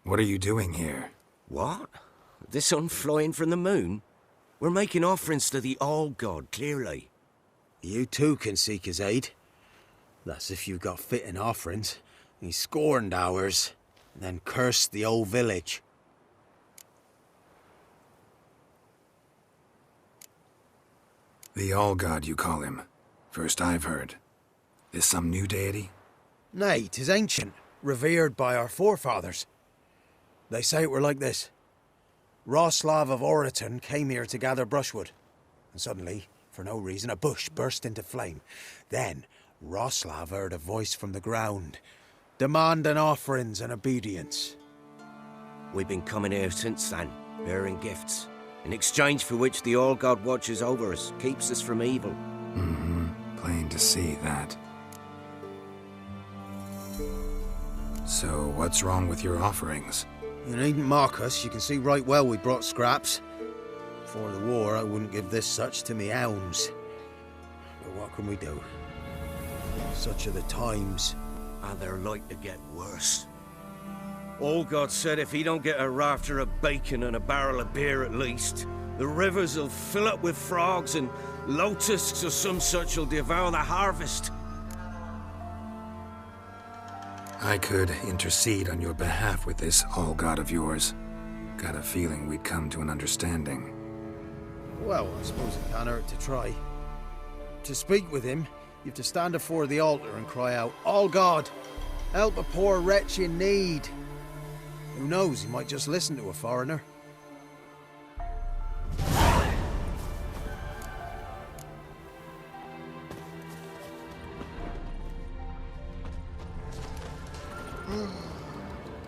What are you doing here? What? The sun flying from the moon? We're making offerings to the All-God, clearly. You too can seek his aid. That's if you've got fitting offerings. He scorned ours, then cursed the old village. The All-God, you call him. First I've heard. Is some new deity? Nay, 'tis ancient, revered by our forefathers. They say it were like this. Roslav of Oriton came here to gather brushwood, and suddenly, for no reason, a bush burst into flame. Then, Roslav heard a voice from the ground, demanding offerings and obedience. We've been coming here since then, bearing gifts, in exchange for which the All-God watches over us, keeps us from evil. Plain to see that. So, what's wrong with your offerings? You needn't mock us, you can see right well we brought scraps. Before the war, I wouldn't give this such to me elms. But what can we do? Such are the times. And they're like to get worse. All-God said if he don't get a rafter of bacon and a barrel of beer at least, the rivers will fill up with frogs and locusts or some such will devour the harvest. I could intercede on your behalf with this All-God of yours. Got a feeling we'd come to an understanding. Well, I suppose it can't hurt to try. To speak with him, you have to stand before the altar and cry out, "All God, help a poor wretch in need." Who knows, he might just listen to a foreigner.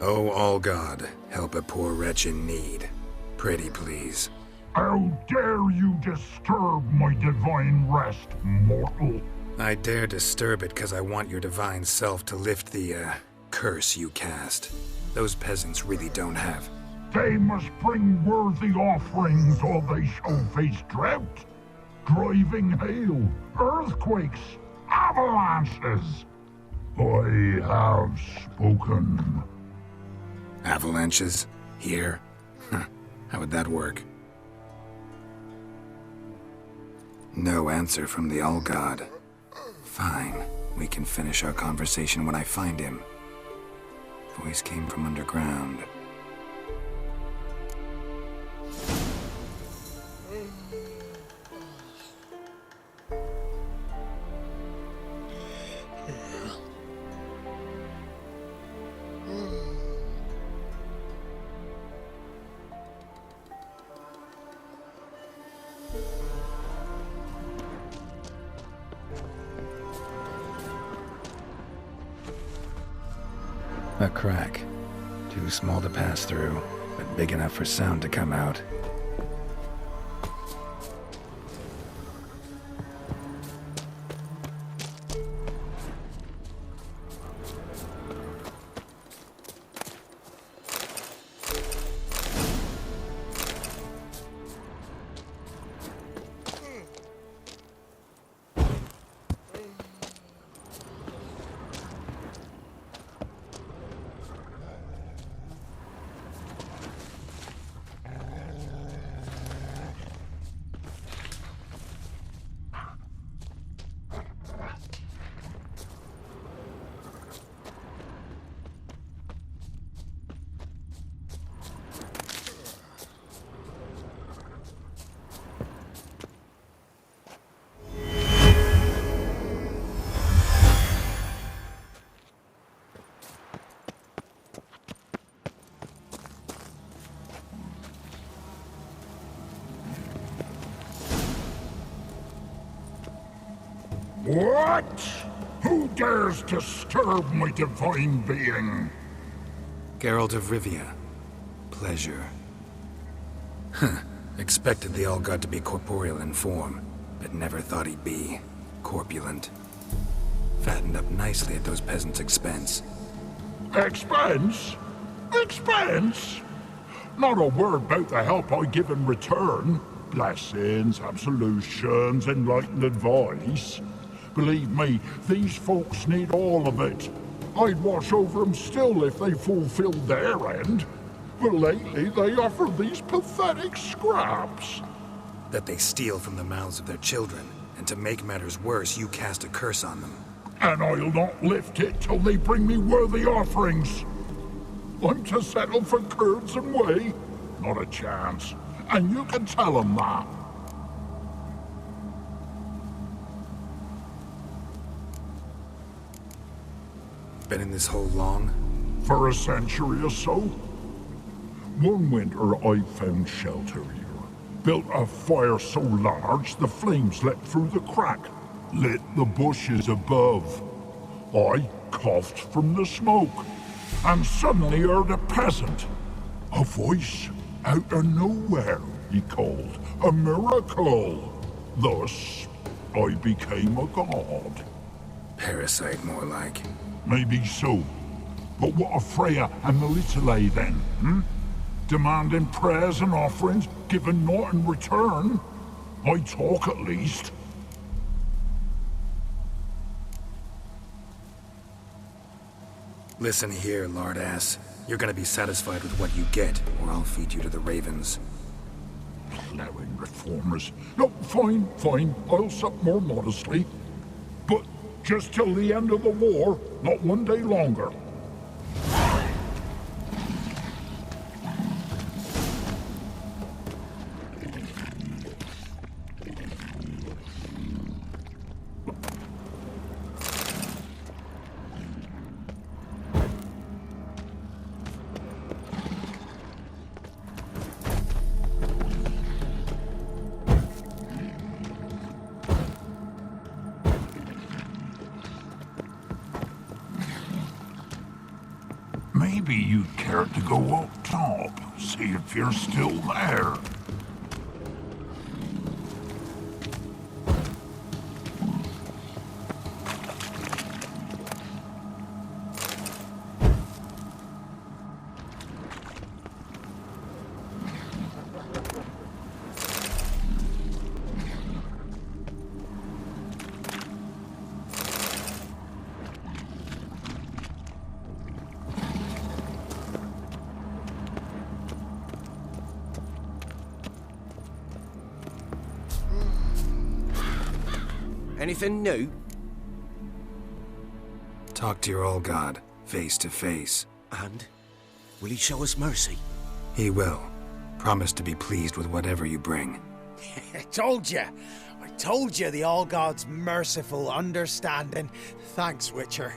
Oh, All-God, help a poor wretch in need. Pretty please. How dare you disturb my divine rest, mortal? I dare disturb it because I want your divine self to lift the, curse you cast. Those peasants really don't have. They must bring worthy offerings or they shall face drought, driving hail, earthquakes, avalanches. I have spoken. Avalanches? Here? How would that work? No answer from the All-God. Fine. We can finish our conversation when I find him. Voice came from underground. A crack. Too small to pass through, but big enough for sound to come out. What? Who dares disturb my divine being? Geralt of Rivia. Pleasure. Expected the All-God to be corporeal in form, but never thought he'd be corpulent. Fattened up nicely at those peasants' expense. Expense? Expense? Not a word about the help I give in return. Blessings, absolutions, enlightened advice. Believe me, these folks need all of it. I'd watch over them still if they fulfilled their end. But lately they offer these pathetic scraps. That they steal from the mouths of their children, and to make matters worse, you cast a curse on them. And I'll not lift it till they bring me worthy offerings. I'm to settle for curds and whey? Not a chance. And you can tell them that. Been in this hole long? For a century or so. One winter I found shelter here. Built a fire so large the flames leapt through the crack, lit the bushes above. I coughed from the smoke, and suddenly heard a peasant. A voice out of nowhere, he called. A miracle. Thus, I became a god. Parasite, more like. Maybe so. But what of Freya and Melitele then, Demanding prayers and offerings, given naught in return? I talk at least. Listen here, lord-ass. You're gonna be satisfied with what you get, or I'll feed you to the ravens. Plowing reformers. No, fine. I'll sup more modestly. But just till the end of the war, not one day longer. Maybe you'd care to go up top, see if you're still there. Anything new? Talk to your old god, face to face. And? Will he show us mercy? He will. Promise to be pleased with whatever you bring. I told you the All-God's merciful, understanding. Thanks, Witcher.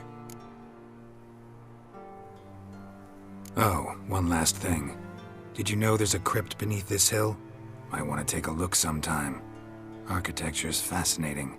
Oh, one last thing. Did you know there's a crypt beneath this hill? Might want to take a look sometime. Architecture's fascinating.